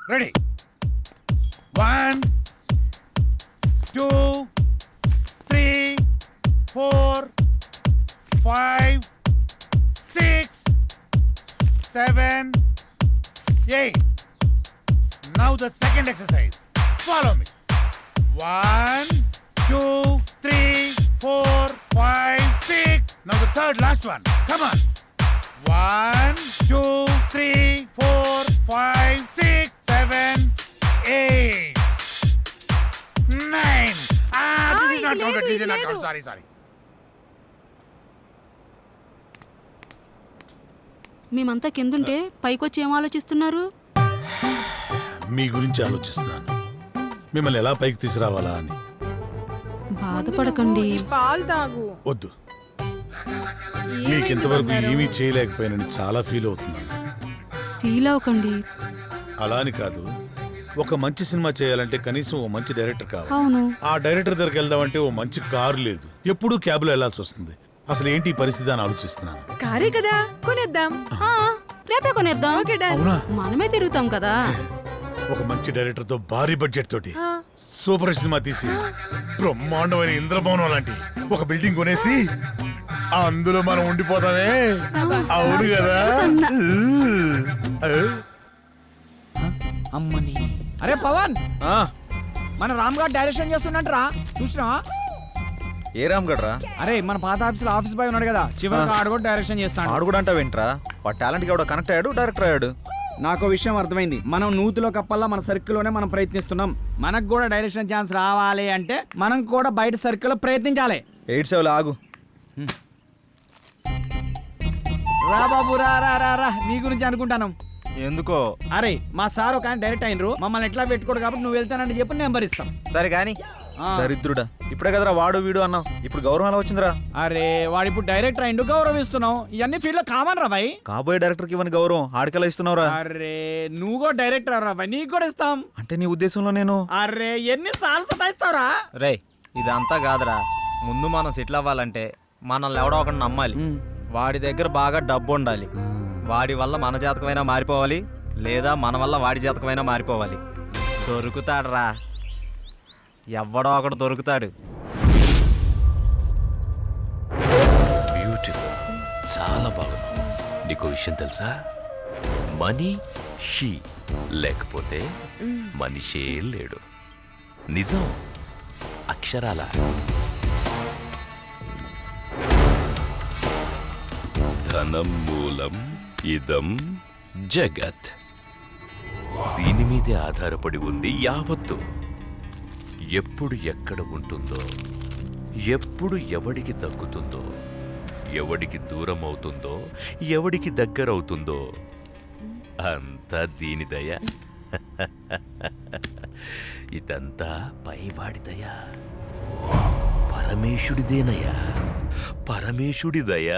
Ready 1 2 3 4 5 6 7 8. Now the second exercise. Follow me. 1 2 3 4 5 6. Now the third last one. Come on. 1 2 3 4 5 6 7 8 9. This is not counted. This is not counted. Sorry. మేమంతా కిందుంటే పైకొచ్చి ఏం ఆలోచిస్తున్నారు? మీ గురించి ఆలోచిస్తున్నాను. మిమ్మల్ని ఎలా పైకి తీసుకురావాలా అని. బాధపడకండి. పాలు తాగు. వద్దు, మీకు ఇంతవరకు ఏమీ చేయలేకపోయానని చాలా ఫీల్ అవుతున్నాను. ఫీల్ అవ్వకండి. అలా అని కాదు, ఒక మంచి సినిమా చేయాలంటే కనీసం ఓ మంచి డైరెక్టర్ కావాలి. అవును. ఆ డైరెక్టర్ దగ్గరికి వెళ్దామంటే ఓ మంచి కారు లేదు, ఎప్పుడూ క్యాబ్లో వెళ్లాల్సి వస్తుంది. అసలు ఏంటి ఈ పరిస్థితి అని ఆలోచిస్తున్నాను. కారే కదా, కొనేద్దాం. రేపే కొనేద్దాం. Okay dad. అవునా? మనమే తిరుగుతాం కదా. ఒక మంచి డైరెక్టర్ తో భారీ బడ్జెట్ తోటి సూపర్ సినిమా తీసి బ్రహ్మాండమైన ఇంద్రభవనం లాంటి ఒక బిల్డింగ్ కొనేసి అందులో మనం ఉండిపోతామే. అవును కదా? అమ్మని. అరే పవన్, మన రామ్ గారు డైరెక్షన్ చేస్తున్నట్రా, చూసినా? ఏ రామ్ గడ్రా? అరే మన పాత ఆఫీస్ బాయ్ ఉన్నాడు కదా, చివరికి ఆడు కూడా డైరెక్షన్ చేస్తాడు. ఆడు కూడా అంటావేంట్రా? వాడు టాలెంట్ కి ఎవడో కనెక్ట్ అయ్యాడు, డైరెక్టర్ అయ్యాడు. నాకు విషయం అర్థమైంది. మనం నూతిలో కప్పల్లా మన సర్కిల్లోనే మనం ప్రయత్నిస్తున్నాం. మనకు కూడా డైరెక్షన్ ఛాన్స్ రావాలి అంటే మనం కూడా బయట సర్కిల్లో ప్రయత్నించాలి. 87 ఆగు. రా బాబు, రా రా రా రా, నీ గురించి అనుకుంటాను. ఎందుకో? అరే మా సార్ ఒక ఆయన డైరెక్ట్ అయినరు, మమ్మల్ని ఎట్లా పెట్టుకోడు కాబట్టి నువ్వు వెళ్తానని చెప్పి నెంబర్ ఇస్తాం. సరే కానీ దరిద్రుడా, ఇప్పుడే కదరా వాడు వీడు అన్నావు, ఇప్పుడు గౌరవం ఎలా వచ్చిందిరా? అరే వాడు ఇప్పుడు డైరెక్టర్ అయిండు, గౌరవిస్తున్నావు. ఇవన్నీ ఫీల్డ్ లో కామన్ రా భాయ్. కాబోయే డైరెక్టర్ కి ఇవ్వని గౌరవం ఆడికెలా ఇస్తున్నావురా? అరే నువ్వు కూడా డైరెక్టర్ రా భాయ్, నీకు కూడా ఇస్తాం. అంటే నీ ఉద్దేశంలో నేను? అరే ఎన్ని సార్లు సతాయిస్తావురా? రే ఇదంతా కాదురా, ముందు మనం సెటిల్ అవ్వాలంటే మనల్ని ఎవడో ఒకటి నమ్మాలి. వాడి దగ్గర బాగా డబ్బు ఉండాలి. వాడి వల్ల మన జాతకమైనా మారిపోవాలి, లేదా మన వల్ల వాడి జాతకమైనా మారిపోవాలి. దొరుకుతాడురా, ఎవడో ఒకడు దొరుకుతాడు. బ్యూటిఫుల్, చాలా బాగుంది. నీకు విషయం తెలుసా? మనీ షీ లేకపోతే మనిషే లేడు. నిజం, అక్షరాల. ధనం మూలం ఇదం జగత్. దీని మీదే ఆధారపడి ఉంది యావత్తు. ఎప్పుడు ఎక్కడ ఉంటుందో, ఎప్పుడు ఎవడికి దక్కుతుందో, ఎవడికి దూరం అవుతుందో, ఎవడికి దగ్గరవుతుందో అంతా దీని దయ. ఇదంతా పైవాడి దయ, పరమేశుడిదేనయ్యా, పరమేశుడి దయ.